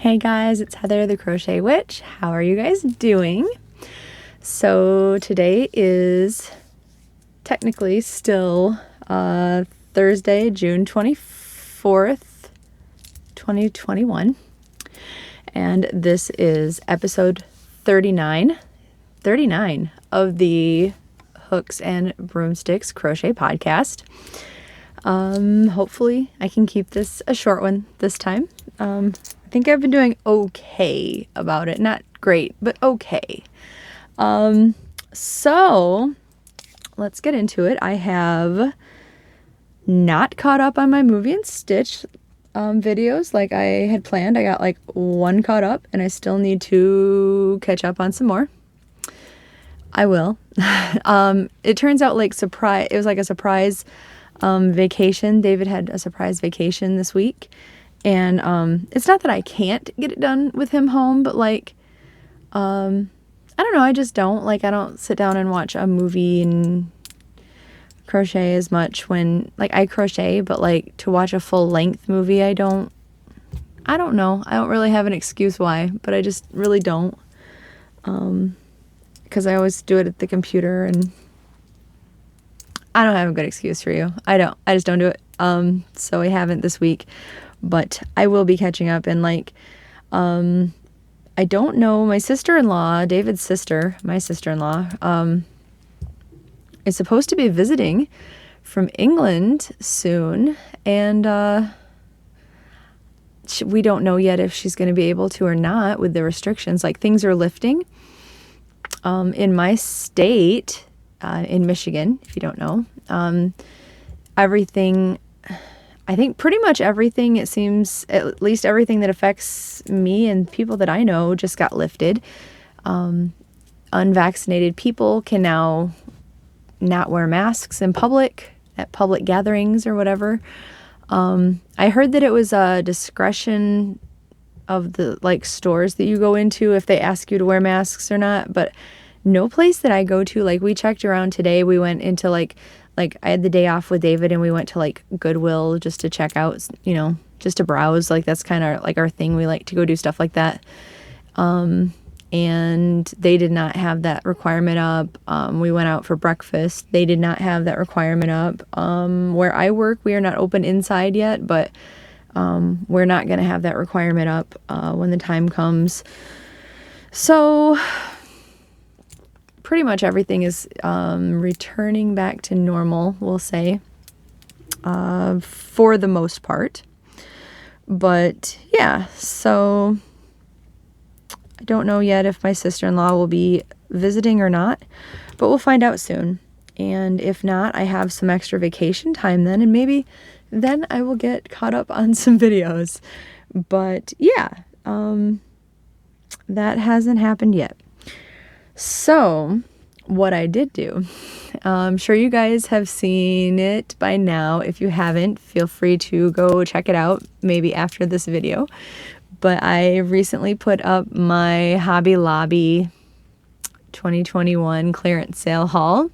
Hey guys, it's Heather the Crochet Witch. How are you guys doing? So today is technically still Thursday, June 24th, 2021. And this is episode 39 of the Hooks and Broomsticks Crochet Podcast. Hopefully I can keep this a short one this time. I think I've been doing okay about it. Not great, but okay. So let's get into it. I have not caught up on my Movie and Stitch videos like I had planned. I got like one caught up and I still need to catch up on some more. I will. It turns out it was like a surprise vacation. David had a surprise vacation this week. And it's not that I can't get it done with him home, but I don't know, I just don't. I don't sit down and watch a movie and crochet as much when, I crochet, but to watch a full-length movie, I don't know. I don't really have an excuse why, but I just really don't. Because I always do it at the computer, and I don't have a good excuse for you. I just don't do it. So I haven't this week. But I will be catching up, and I don't know, my sister-in-law, David's sister, my sister-in-law, is supposed to be visiting from England soon, and we don't know yet if she's going to be able to or not with the restrictions. Things are lifting in my state, in Michigan, if you don't know. I think pretty much everything, it seems, at least everything that affects me and people that I know just got lifted. Unvaccinated people can now not wear masks in public, at public gatherings or whatever. I heard that it was a discretion of the stores that you go into if they ask you to wear masks or not, but no place that I go to, we checked around today, we went into I had the day off with David and we went to Goodwill just to check out, just to browse. That's kind of our thing. We like to go do stuff like that. And they did not have that requirement up. We went out for breakfast. They did not have that requirement up. Where I work, we are not open inside yet, but we're not going to have that requirement up when the time comes. So pretty much everything is returning back to normal, we'll say, for the most part. But yeah, so I don't know yet if my sister-in-law will be visiting or not, but we'll find out soon. And if not, I have some extra vacation time then, and maybe then I will get caught up on some videos. But yeah, that hasn't happened yet. So, what I did do, I'm sure you guys have seen it by now. If you haven't, feel free to go check it out, maybe after this video. But I recently put up my Hobby Lobby 2021 clearance sale haul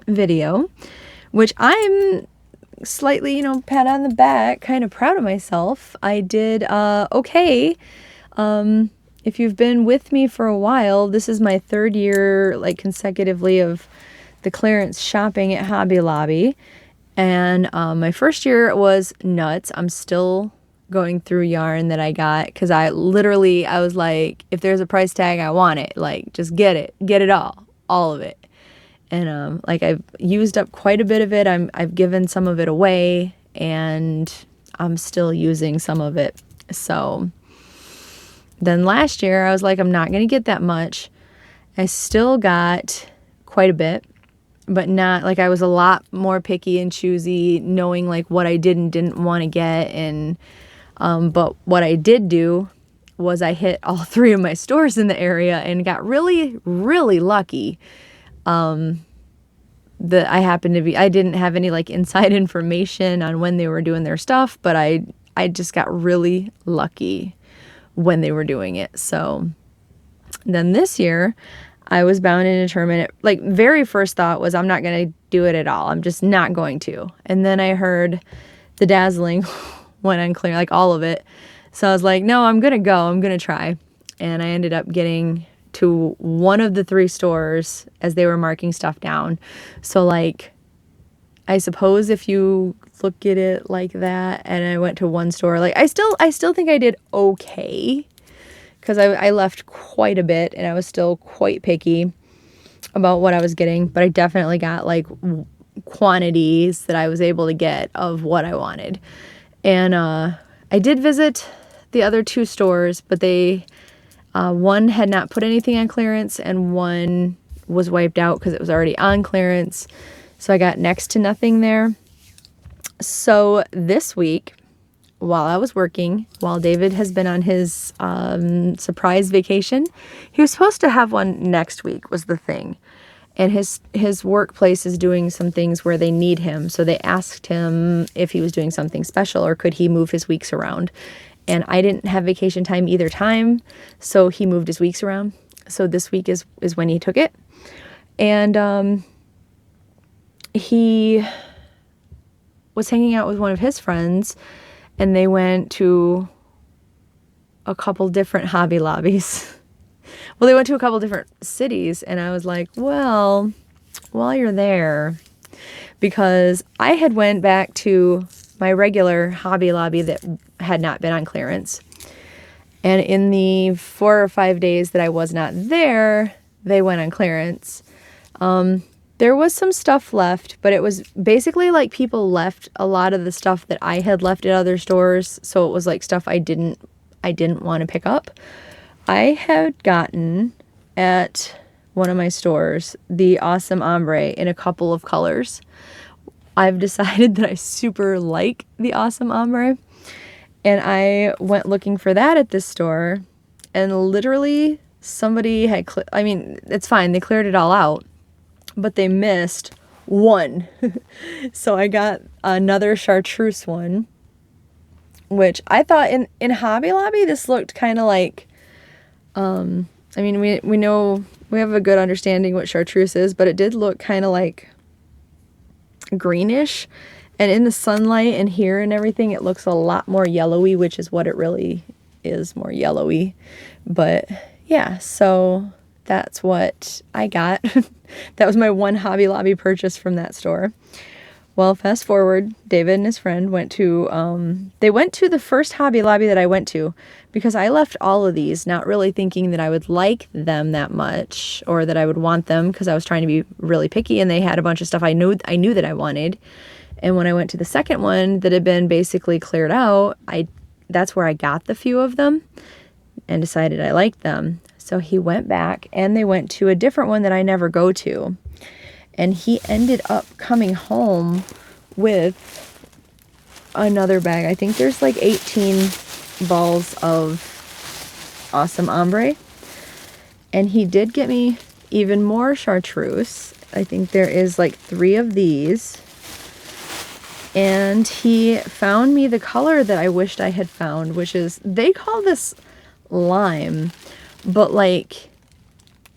video, which I'm slightly, pat on the back, kind of proud of myself. I did okay. If you've been with me for a while, this is my third year, consecutively of the clearance shopping at Hobby Lobby. And my first year was nuts. I'm still going through yarn that I got because I was like, if there's a price tag, I want it. Just get it all of it. And I've used up quite a bit of it. I've given some of it away, and I'm still using some of it. So then last year, I was like, I'm not going to get that much. I still got quite a bit, but not, I was a lot more picky and choosy, knowing, what I did and didn't want to get. And, but what I did do was I hit all three of my stores in the area and got really, really lucky. That I didn't have any, inside information on when they were doing their stuff, but I just got really lucky when they were doing it. So then this year I was bound and determined. Very first thought was, I'm not going to do it at all. I'm just not going to. And then I heard the dazzling went on clear, all of it. So I was like, no, I'm going to go. I'm going to try. And I ended up getting to one of the 3 stores as they were marking stuff down. So like, I suppose if you look at it like that, and I went to one store, like I still think I did okay, because I left quite a bit and I was still quite picky about what I was getting, but I definitely got like quantities that I was able to get of what I wanted. And I did visit the other 2 stores, but they one had not put anything on clearance and one was wiped out because it was already on clearance. So I got next to nothing there. So this week, while I was working, while David has been on his surprise vacation, he was supposed to have one next week was the thing. And his workplace is doing some things where they need him. So they asked him if he was doing something special or could he move his weeks around. And I didn't have vacation time either time, so he moved his weeks around. So this week is when he took it. And he was hanging out with one of his friends, and they went to a couple different Hobby Lobbies. Well, they went to a couple different cities, and I was like, well, while you're there, because I had went back to my regular Hobby Lobby that had not been on clearance. And in the 4 or 5 days that I was not there, they went on clearance. There was some stuff left, but it was basically like people left a lot of the stuff that I had left at other stores. So it was like stuff I didn't want to pick up. I had gotten at one of my stores the Awesome Ombre in a couple of colors. I've decided that I super like the Awesome Ombre, and I went looking for that at this store, and literally somebody had I mean, it's fine, they cleared it all out, but they missed one. So I got another chartreuse one, which I thought in Hobby Lobby this looked kind of like I mean, we know, we have a good understanding what chartreuse is, but it did look kind of like greenish, and in the sunlight and here and everything it looks a lot more yellowy, which is what it really is, more yellowy. But yeah, so that's what I got. That was my one Hobby Lobby purchase from that store. Well, fast forward, David and his friend went to they went to the first Hobby Lobby that I went to, because I left all of these not really thinking that I would like them that much or that I would want them, because I was trying to be really picky, and they had a bunch of stuff I knew that I wanted. And when I went to the second one that had been basically cleared out, that's where I got the few of them and decided I liked them. So he went back and they went to a different one that I never go to. And he ended up coming home with another bag. I think there's like 18 balls of Awesome Ombre. And he did get me even more chartreuse. I think there is like 3 of these. And he found me the color that I wished I had found, which is, they call this lime, but like,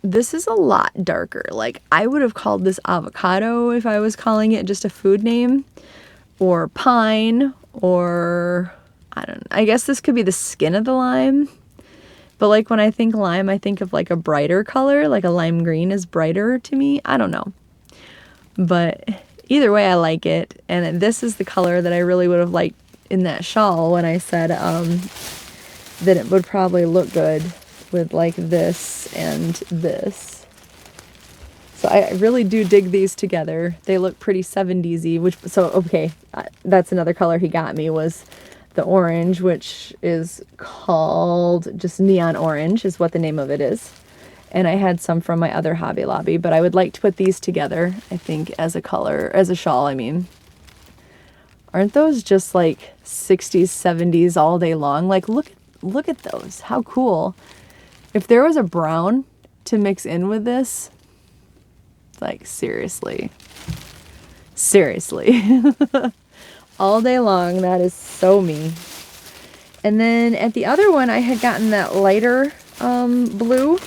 this is a lot darker. Like, I would have called this avocado if I was calling it just a food name, or pine, or I don't know. I guess this could be the skin of the lime. But like, when I think lime, I think of like a brighter color, like a lime green is brighter to me. I don't know. But either way, I like it. And this is the color that I really would have liked in that shawl when I said that it would probably look good with like this and this. So I really do dig these together. They look pretty 70s-y, okay, that's another color he got me, was the orange, which is called just neon orange is what the name of it is. And I had some from my other Hobby Lobby, but I would like to put these together, I think, as a color, as a shawl, I mean. Aren't those just like 60s, 70s all day long? Like, look at those. How cool. If there was a brown to mix in with this, like, seriously. Seriously. All day long, that is so me. And then at the other one, I had gotten that lighter blue,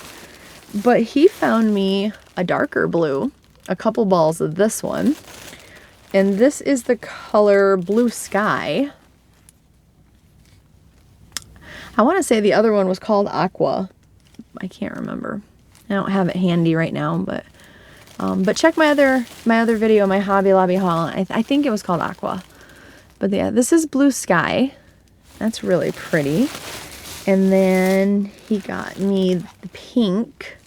but he found me a darker blue, a couple balls of this one. And this is the color Blue Sky. I want to say the other one was called Aqua. I can't remember. I don't have it handy right now, but check my other video, my Hobby Lobby haul. I think it was called Aqua. But yeah, this is Blue Sky. That's really pretty. And then he got me the pink,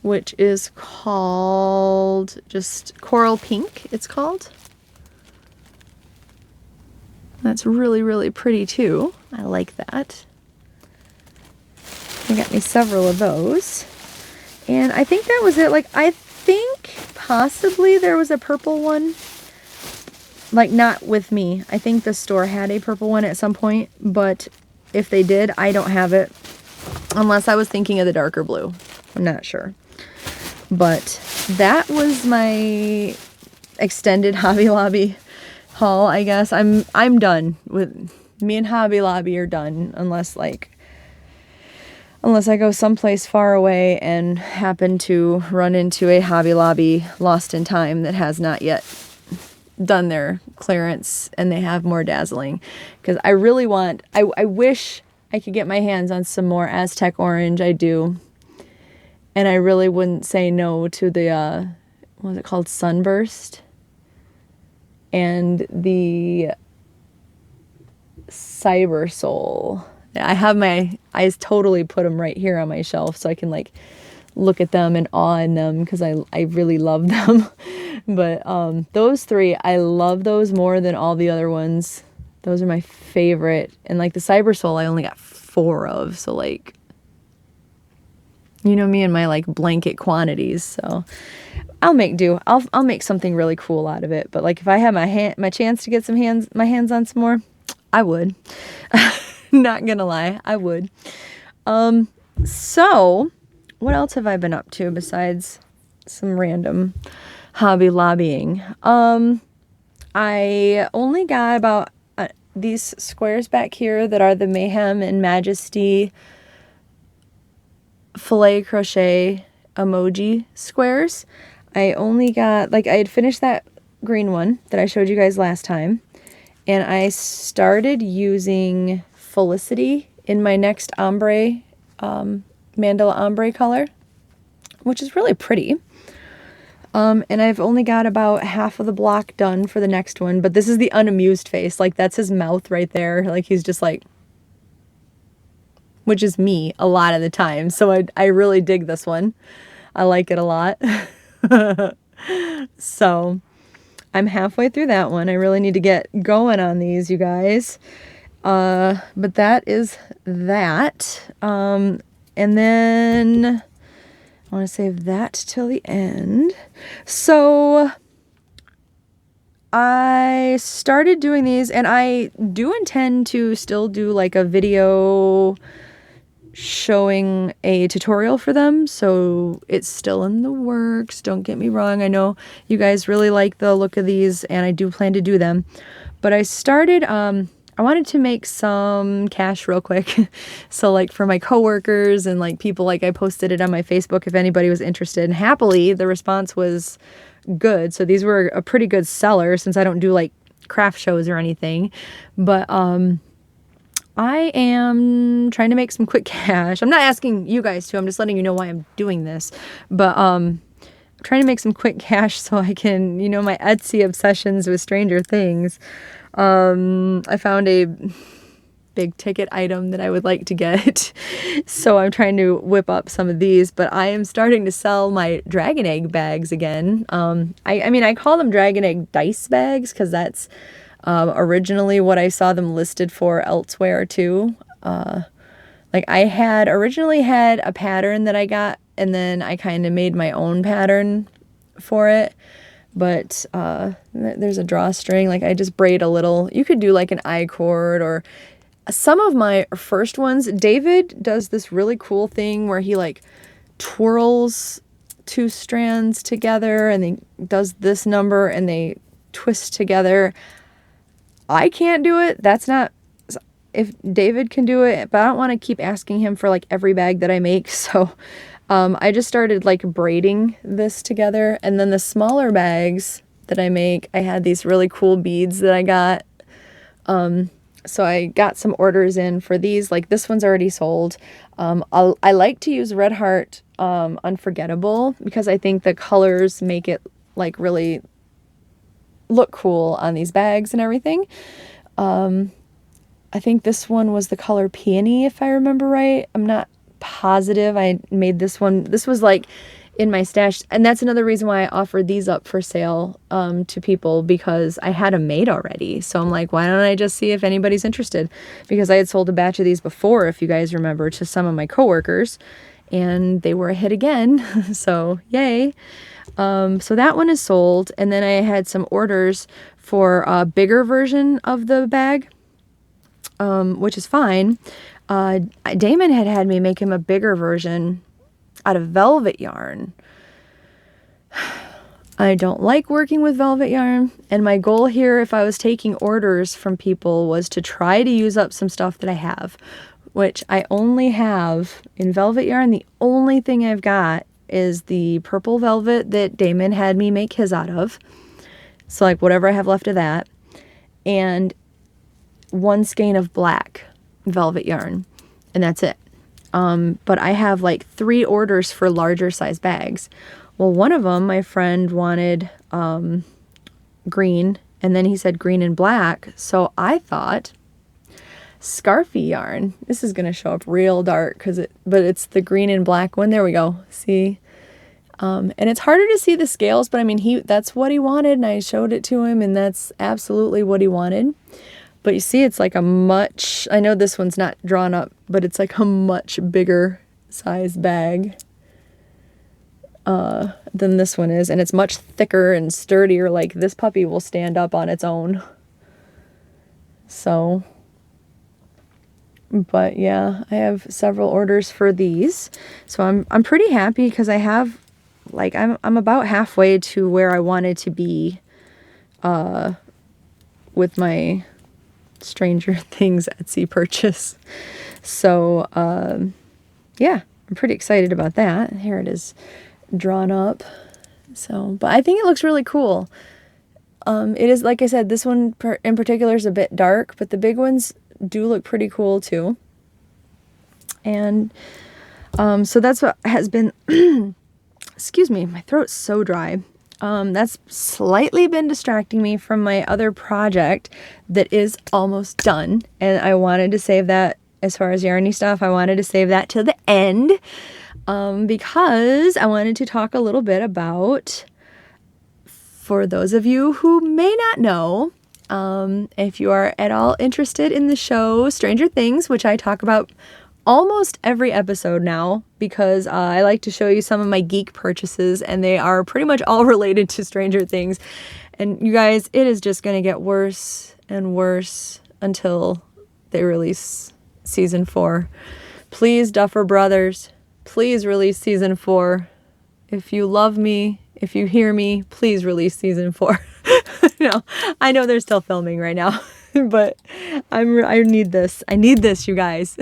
which is called just Coral Pink, it's called. That's really, really pretty too. I like that. He got me several of those. And I think that was it. Like, I think possibly there was a purple one. Like, not with me. I think the store had a purple one at some point, but if they did, I don't have it. Unless I was thinking of the darker blue. I'm not sure. But that was my extended Hobby Lobby haul, I guess. I'm done with me and Hobby Lobby are done unless I go someplace far away and happen to run into a Hobby Lobby lost in time that has not yet done their clearance and they have more dazzling, because I really want, I wish I could get my hands on some more Aztec Orange. I do. And I really wouldn't say no to the what was it called, Sunburst, and the Cyber Soul. I totally put them right here on my shelf so I can like look at them and awe in them, because I really love them. But those three, I love those more than all the other ones. Those are my favorite. And like the Cyber Soul, I only got 4 of, so like, you know me and my like blanket quantities. So I'll make do. I'll make something really cool out of it. But like if I had my chance to get my hands on some more, I would. Not gonna lie, I would. So what else have I been up to besides some random hobby lobbying? I only got about these squares back here that are the Mayhem and Majesty filet crochet emoji squares. I only got, like, I had finished that green one that I showed you guys last time, and I started using Felicity in my next ombre, mandala ombre color, which is really pretty. And I've only got about half of the block done for the next one, but this is the unamused face. Like, that's his mouth right there. Like, he's just like, which is me a lot of the time. So I really dig this one. I like it a lot. So I'm halfway through that one. I really need to get going on these, you guys. But that is that. And then I want to save that till the end. So I started doing these, and I do intend to still do like a video showing a tutorial for them, so it's still in the works. Don't get me wrong, I know you guys really like the look of these, and I do plan to do them. But I started, I wanted to make some cash real quick. So like for my coworkers and like people, like I posted it on my Facebook if anybody was interested, and happily the response was good. So these were a pretty good seller since I don't do like craft shows or anything. But I am trying to make some quick cash. I'm not asking you guys to, I'm just letting you know why I'm doing this. But I'm trying to make some quick cash so I can, you know, my Etsy obsessions with Stranger Things. I found a big ticket item that I would like to get. So I'm trying to whip up some of these, but I am starting to sell my dragon egg bags again. I mean, I call them dragon egg dice bags because that's originally what I saw them listed for elsewhere too. Like I had originally had a pattern that I got, and then I kind of made my own pattern for it. But there's a drawstring, like I just braid a little. You could do like an I-cord, or some of my first ones. David does this really cool thing where he like twirls 2 strands together, and he does this number and they twist together. I can't do it. That's not, if David can do it, but I don't want to keep asking him for like every bag that I make. So I just started like braiding this together. And then the smaller bags that I make, I had these really cool beads that I got. So I got some orders in for these. Like this one's already sold. I like to use Red Heart Unforgettable because I think the colors make it like really look cool on these bags and everything. I think this one was the color Peony, if I remember right. I'm not positive. I made this one. This was like in my stash. And that's another reason why I offered these up for sale to people, because I had them made already. So I'm like, why don't I just see if anybody's interested? Because I had sold a batch of these before, if you guys remember, to some of my coworkers. And they were a hit again. So yay. So that one is sold. And then I had some orders for a bigger version of the bag, which is fine. Damon had me make him a bigger version out of velvet yarn. I don't like working with velvet yarn, and my goal here, if I was taking orders from people, was to try to use up some stuff that I have, which I only have in velvet yarn. The only thing I've got is the purple velvet that Damon had me make his out of. So like whatever I have left of that, and one skein of black velvet yarn, and that's it. But I have like 3 orders for larger size bags. Well, one of them, my friend wanted green, and then he said green and black. So I thought scarfy yarn. This is going to show up real dark but it's the green and black one. There we go. See? And it's harder to see the scales, but I mean, that's what he wanted, and I showed it to him, and that's absolutely what he wanted. But you see, it's like I know this one's not drawn up, but it's like a much bigger size bag than this one is. And it's much thicker and sturdier. Like this puppy will stand up on its own. So, but yeah, I have several orders for these. So I'm pretty happy because I have, like, I'm about halfway to where I wanted to be with my Stranger Things Etsy purchase. So yeah, I'm pretty excited about that. Here it is drawn up. So, but I think it looks really cool. It is, like I said, this one in particular is a bit dark, but the big ones do look pretty cool too. And so that's what has been excuse me, my throat's so dry. That's slightly been distracting me from my other project that is almost done. And I wanted to save that, as far as yarny stuff, I wanted to save that till the end, because I wanted to talk a little bit about, for those of you who may not know, if you are at all interested in the show Stranger Things, which I talk about almost every episode now, because I like to show you some of my geek purchases, and they are pretty much all related to Stranger Things. And you guys, it is just going to get worse and worse until they release season 4. Please, Duffer Brothers, please release season 4. If you love me, if you hear me, please release season 4. No, I know they're still filming right now, but I need this. I need this, you guys.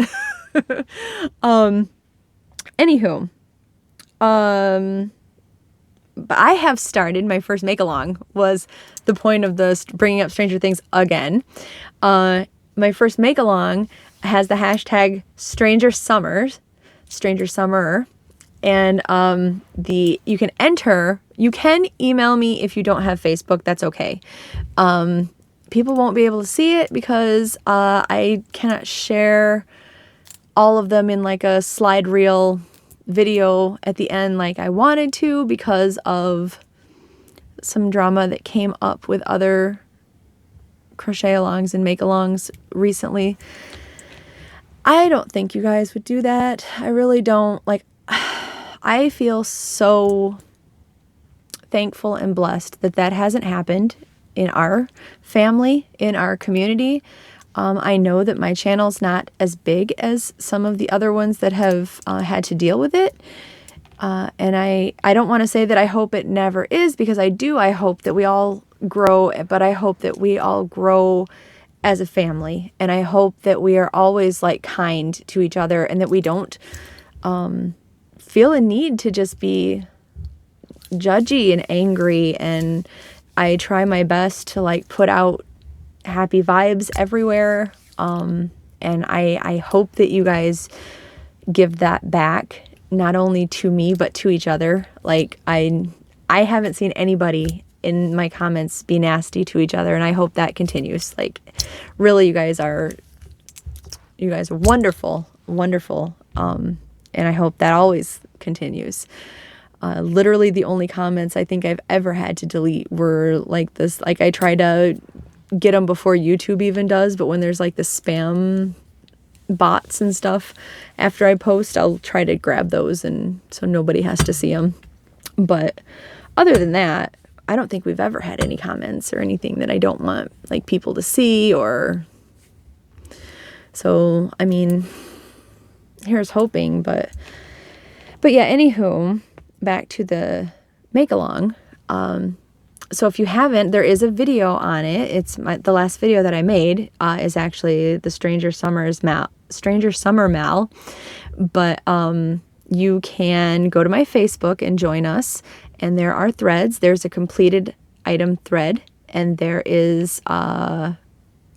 Anywho, but I have started, my first make-along was the point of the bringing up Stranger Things again. My first make-along has the hashtag Stranger Summer, and you can enter, you can email me if you don't have Facebook, that's okay. People won't be able to see it because I cannot share all of them in like a slide reel video at the end like I wanted to, because of some drama that came up with other crochet alongs and make alongs recently. I don't think you guys would do that. I really don't. Like, I feel so thankful and blessed that hasn't happened in our family, in our community. I know that my channel's not as big as some of the other ones that have had to deal with it. And I don't want to say that I hope it never is, because I do. I hope that we all grow, but I hope that we all grow as a family. And I hope that we are always like kind to each other, and that we don't feel a need to just be judgy and angry. And I try my best to like put out happy vibes everywhere. And I hope that you guys give that back, not only to me, but to each other. Like, I haven't seen anybody in my comments be nasty to each other, and I hope that continues. Like, really, you guys are wonderful, wonderful. And I hope that always continues. Literally the only comments I think I've ever had to delete were like this, like I try to get them before YouTube even does, but when there's like the spam bots and stuff after I post, I'll try to grab those, and so nobody has to see them. But other than that, I don't think we've ever had any comments or anything that I don't want like people to see, or so, I mean, here's hoping. But yeah, anywho, back to the make along. So if you haven't, there is a video on it. It's the last video that I made is actually the Stranger Summer Mal. But you can go to my Facebook and join us. And there are threads. There's a completed item thread, and there is a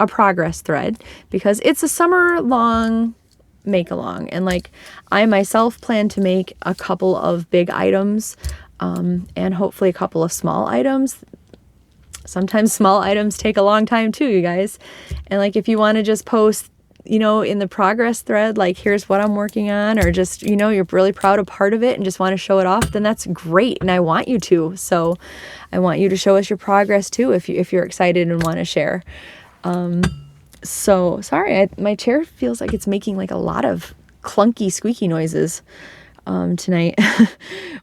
progress thread, because it's a summer long make along. And like, I myself plan to make a couple of big items, and hopefully a couple of small items. Sometimes small items take a long time too, you guys. And like, if you want to just post, you know, in the progress thread, like, here's what I'm working on, or just, you know, you're really proud of part of it and just want to show it off, then that's great. And I want you to. So I want you to show us your progress too, if you're excited and want to share. So sorry, my chair feels like it's making like a lot of clunky, squeaky noises tonight.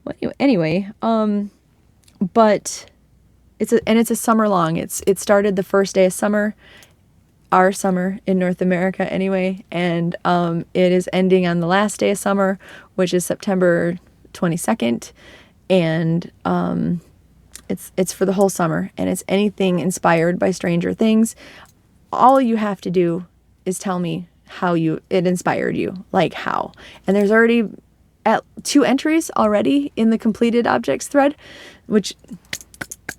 Well, anyway, but it's a summer long. It started the first day of summer, our summer in North America anyway, and it is ending on the last day of summer, which is September 22nd, and it's for the whole summer, and it's anything inspired by Stranger Things. All you have to do is tell me how it inspired you, like how. And there's already 2 entries already in the completed objects thread, which,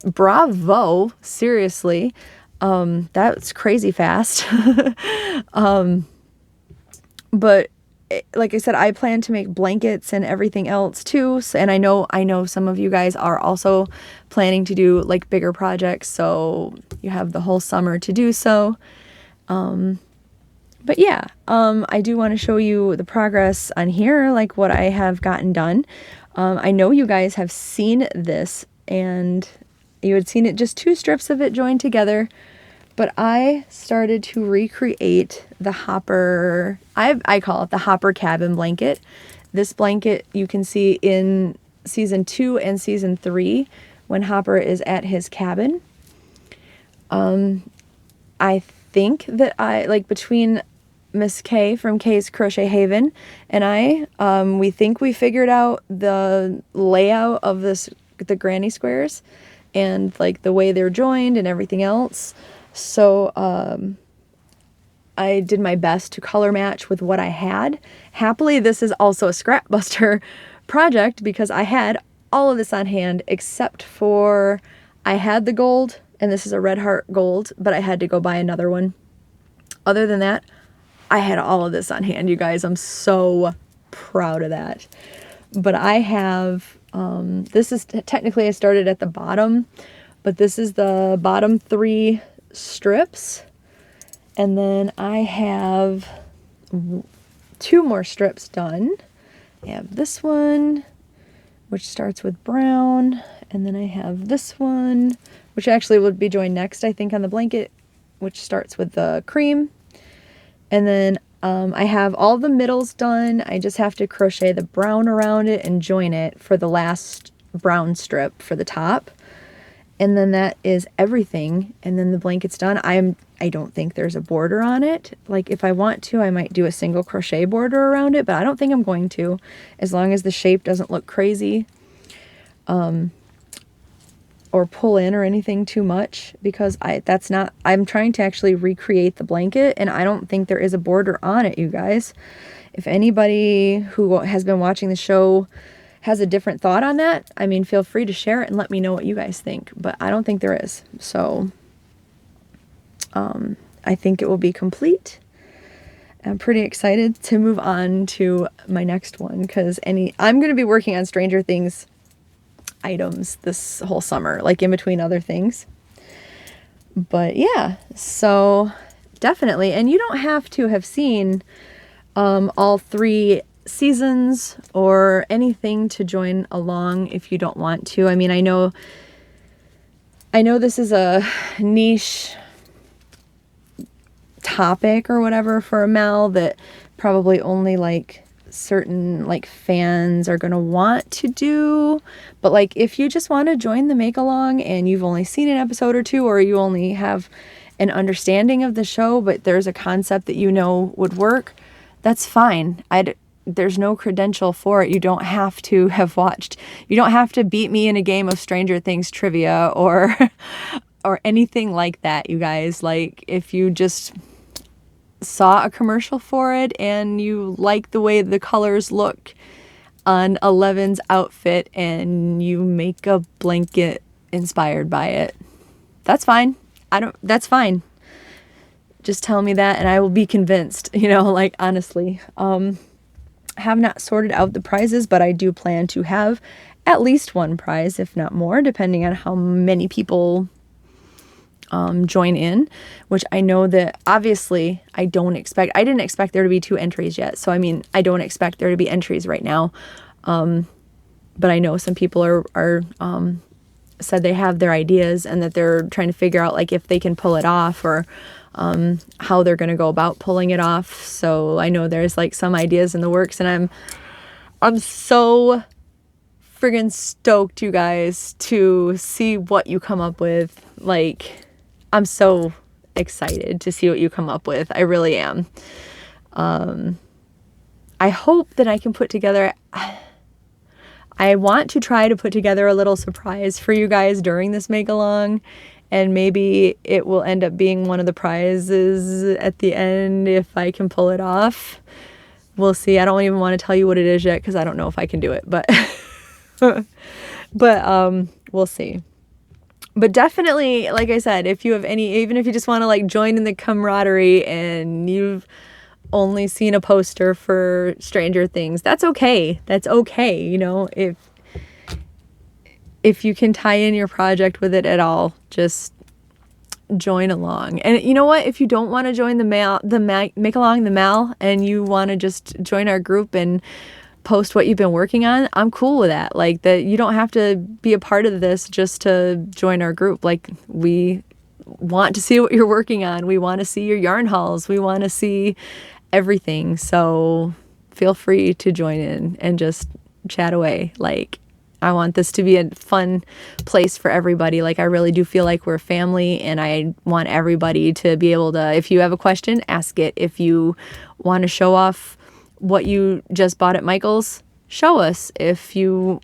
bravo, seriously. That's crazy fast. But like I said, I plan to make blankets and everything else too. So, and I know some of you guys are also planning to do like bigger projects, so you have the whole summer to do so. But yeah, I do want to show you the progress on here, like what I have gotten done. I know you guys have seen this, and you had seen it, just 2 strips of it joined together. But I started to recreate the hopper, I call it the hopper cabin blanket. This blanket you can see in season 2 and season 3 when Hopper is at his cabin. I think that between Miss K from K's Crochet Haven and we think we figured out the layout of the granny squares and like the way they're joined and everything else. So I did my best to color match with what I had. Happily, this is also a scrap buster project because I had all of this on hand except for I had the gold, and this is a red heart gold, but I had to go buy another one. Other than that, I had all of this on hand, you guys. I'm so proud of that. But I have, this is technically, I started at the bottom, but this is the bottom 3 strips, and then I have 2 more strips done. I have this one, which starts with brown, and then I have this one, which actually would be joined next, I think, on the blanket, which starts with the cream. And then I have all the middles done. I just have to crochet the brown around it and join it for the last brown strip for the top. And then that is everything. And then the blanket's done. I don't think there's a border on it. Like, if I want to, I might do a single crochet border around it, but I don't think I'm going to, as long as the shape doesn't look crazy or pull in or anything too much, because I'm trying to actually recreate the blanket, and I don't think there is a border on it, you guys. If anybody who has been watching the show has a different thought on that, I mean, feel free to share it and let me know what you guys think. But I don't think there is. So I think it will be complete. I'm pretty excited to move on to my next one because I'm going to be working on Stranger Things items this whole summer, like in between other things. But yeah, so definitely. And you don't have to have seen all 3 seasons or anything to join along if you don't want to. I mean, I know this is a niche topic or whatever for Mel that probably only like certain like fans are gonna want to do, but like if you just want to join the make along and you've only seen an episode or 2, or you only have an understanding of the show but there's a concept that you know would work, that's fine. There's no credential for it. You don't have to have watched, you don't have to beat me in a game of Stranger Things trivia or or anything like that, you guys. Like if you just saw a commercial for it and you like the way the colors look on Eleven's outfit and you make a blanket inspired by it, that's fine. That's fine. Just tell me that and I will be convinced, like honestly. I have not sorted out the prizes, but I do plan to have at least one prize, if not more, depending on how many people join in, which I know that obviously I didn't expect there to be 2 entries yet. So, I mean, I don't expect there to be entries right now. But I know some people are said they have their ideas and that they're trying to figure out like if they can pull it off or how they're going to go about pulling it off. So I know there's like some ideas in the works and I'm so friggin' stoked, you guys, to see what you come up with. Like, I'm so excited to see what you come up with. I really am. I hope that I can put together, I want to try to put together a little surprise for you guys during this make along, and maybe it will end up being one of the prizes at the end if I can pull it off. We'll see. I don't even want to tell you what it is yet because I don't know if I can do it, but we'll see. But definitely, like I said, if you have even if you just want to like join in the camaraderie and you've only seen a poster for Stranger Things, that's okay. That's okay. If you can tie in your project with it at all, just join along. And you know what? If you don't want to join make along the Mal, and you want to just join our group and post what you've been working on, I'm cool with that. Like that, you don't have to be a part of this just to join our group. Like, we want to see what you're working on. We want to see your yarn hauls. We want to see everything. So feel free to join in and just chat away. Like, I want this to be a fun place for everybody. Like, I really do feel like we're a family, and I want everybody to be able to, if you have a question, ask it. If you want to show off what you just bought at Michael's, show us. If you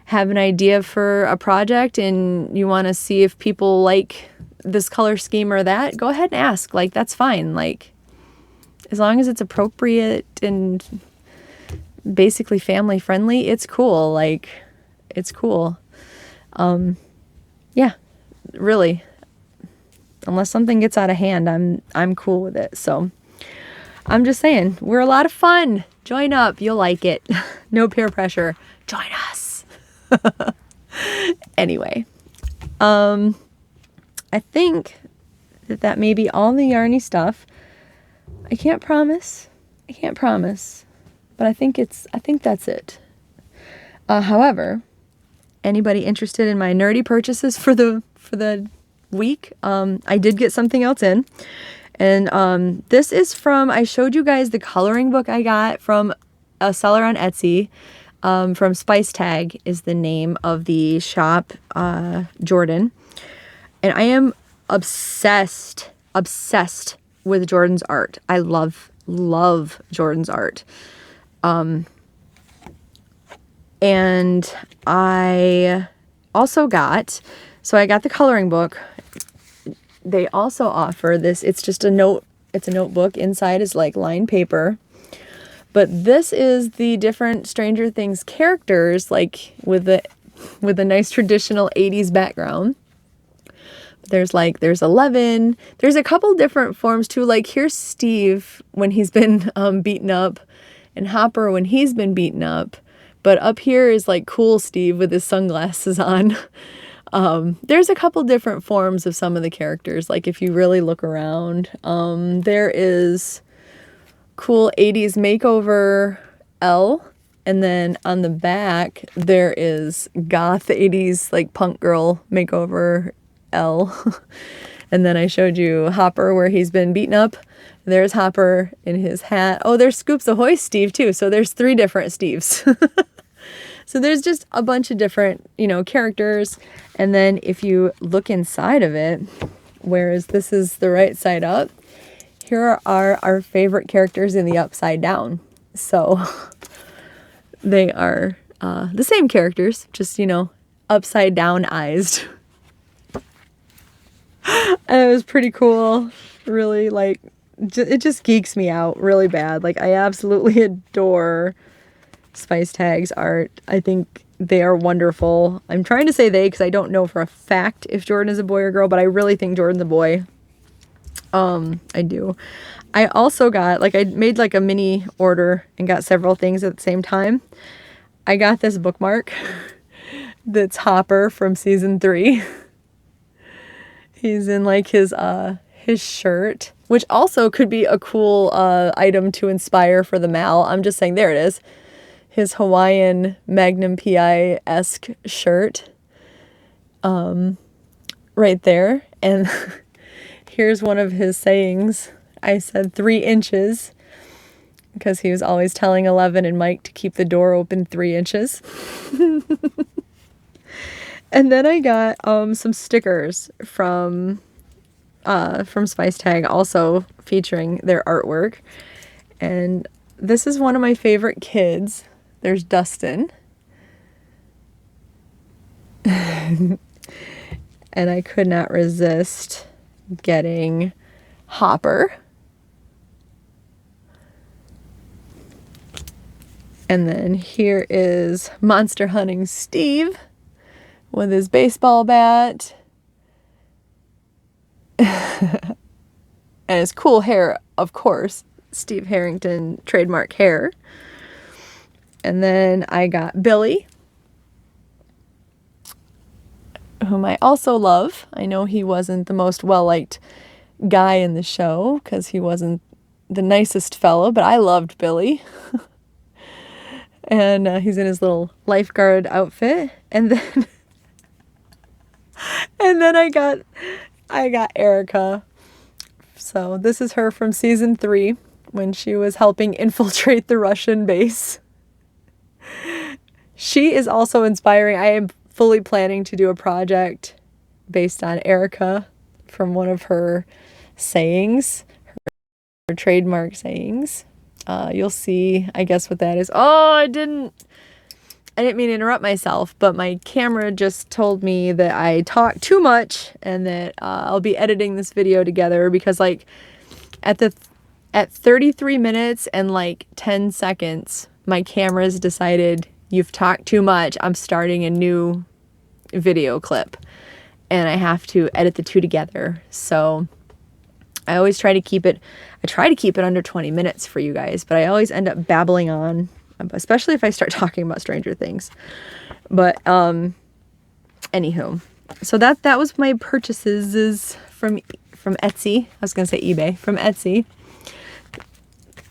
have an idea for a project and you want to see if people like this color scheme or that, go ahead and ask. Like, that's fine. Like, as long as it's appropriate and basically family friendly, it's cool. Like, it's cool. Yeah, really. Unless something gets out of hand, I'm cool with it. So I'm just saying, we're a lot of fun. Join up. You'll like it. No peer pressure. Join us. Anyway, I think that may be all the yarny stuff. I can't promise, but I think that's it. However, anybody interested in my nerdy purchases for the week, I did get something else in. And this is I showed you guys the coloring book I got from a seller on Etsy. From Spice Tag is the name of the shop, Jordan. And I am obsessed with Jordan's art. I love Jordan's art. And I also got the coloring book. They also offer this. It's just a notebook. Inside is like lined paper. But this is the different Stranger Things characters, like with a nice traditional 80s background. There's 11. There's a couple different forms too. Like here's Steve when he's been beaten up, and Hopper when he's been beaten up. But up here is like cool Steve with his sunglasses on. There's a couple different forms of some of the characters. Like if you really look around, there is cool 80s makeover L. And then on the back, there is goth 80s like punk girl makeover L. And then I showed you Hopper where he's been beaten up. There's Hopper in his hat. Oh, there's Scoops Ahoy Steve too. So there's 3 different Steves. So there's just a bunch of different, characters. And then if you look inside of it, whereas this is the right side up, here are our favorite characters in the upside down. So they are the same characters, just, upside down eyes. And it was pretty cool. Really, it just geeks me out really bad. Like, I absolutely adore Spice Tag's art. I think they are wonderful. I'm trying to say they because I don't know for a fact if Jordan is a boy or girl, but I really think Jordan's a boy. I do. I also got, I made a mini order and got several things at the same time. I got this bookmark that's Hopper from season 3. He's in his shirt, which also could be a cool item to inspire for the Mal. I'm just saying, there it is. His Hawaiian Magnum PI-esque shirt. Right there. And here's one of his sayings. I said 3 inches because he was always telling 11 and Mike to keep the door open 3 inches. And then I got some stickers from Spice Tag, also featuring their artwork. And this is one of my favorite kids. There's Dustin. And I could not resist getting Hopper. And then here is Monster Hunting Steve with his baseball bat. And his cool hair, of course. Steve Harrington trademark hair. And then I got Billy, whom I also love. I know he wasn't the most well-liked guy in the show because he wasn't the nicest fellow, but I loved Billy. And he's in his little lifeguard outfit. And then I got Erica. So this is her from season 3 when she was helping infiltrate the Russian base. She is also inspiring. I am fully planning to do a project based on Erica from one of her sayings, her trademark sayings. You'll see, I guess, what that is. Oh, I didn't mean to interrupt myself, but my camera just told me that I talked too much and that I'll be editing this video together because at 33 minutes and 10 seconds, my camera's decided you've talked too much. I'm starting a new video clip and I have to edit the 2 together. So I always try to keep it under 20 minutes for you guys, but I always end up babbling on, especially if I start talking about Stranger Things. But anywho, so that was my purchases from Etsy. I was gonna say eBay. From Etsy.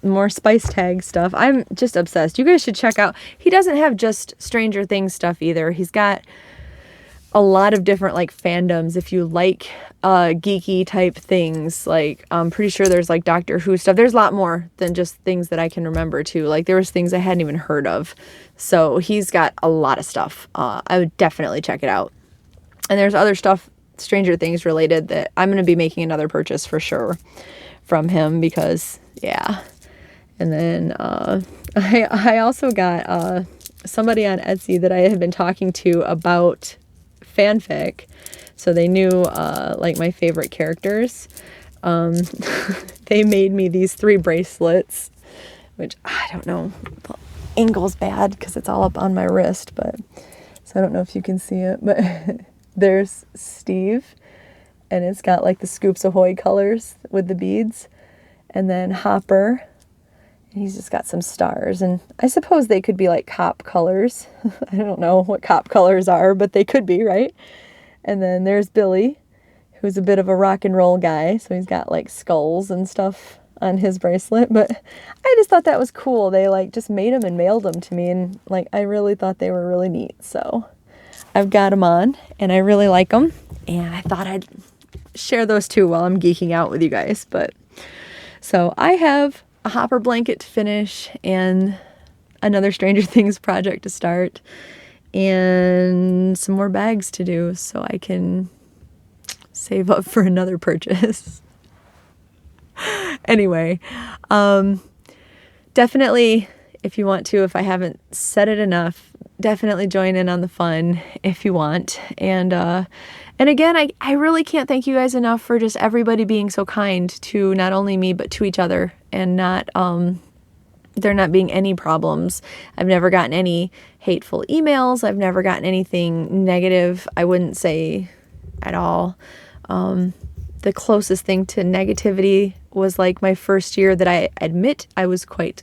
More Spice Tag stuff. I'm just obsessed. You guys should check out. He doesn't have just Stranger Things stuff either. He's got a lot of different fandoms. If you like geeky type things, I'm pretty sure there's Doctor Who stuff. There's a lot more than just things that I can remember too. There was things I hadn't even heard of. So he's got a lot of stuff. I would definitely check it out. And there's other stuff, Stranger Things related, that I'm going to be making another purchase for sure from him because, yeah. And then I also got somebody on Etsy that I had been talking to about fanfic. So they knew my favorite characters. They made me these 3 bracelets, which I don't know. The angle's bad because it's all up on my wrist, but so I don't know if you can see it. But there's Steve. and it's got like the Scoops Ahoy colors with the beads. And then Hopper, and he's just got some stars, and I suppose they could be like cop colors. I don't know what cop colors are, but they could be, right? And then there's Billy, who's a bit of a rock and roll guy, so he's got like skulls and stuff on his bracelet. But I just thought that was cool. They like just made them and mailed them to me, and like I really thought they were really neat. So I've got them on, and I really like them, and I thought I'd share those too while I'm geeking out with you guys. But so I have a Hopper blanket to finish and another Stranger Things project to start and some more bags to do so I can save up for another purchase. Anyway, definitely, if you want to, if I haven't said it enough, definitely join in on the fun if you want. And again, I really can't thank you guys enough for just everybody being so kind to not only me, but to each other, and not, there not being any problems. I've never gotten any hateful emails. I've never gotten anything negative, I wouldn't say at all. The closest thing to negativity was like my first year that I admit I was quite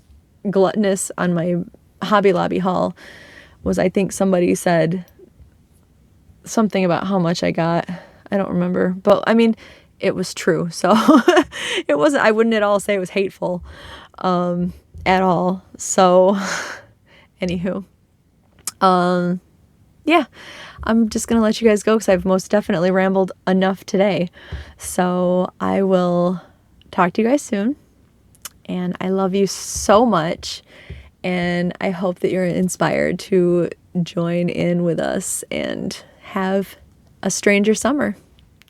gluttonous on my Hobby Lobby haul. Was I think somebody said something about how much I got. I don't remember, but I mean, it was true. So it wasn't, I wouldn't at all say it was hateful, at all. So anywho, yeah, I'm just going to let you guys go because I've most definitely rambled enough today. So I will talk to you guys soon. And I love you so much. And I hope that you're inspired to join in with us and have a stranger summer.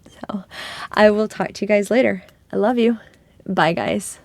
So I will talk to you guys later. I love you. Bye, guys.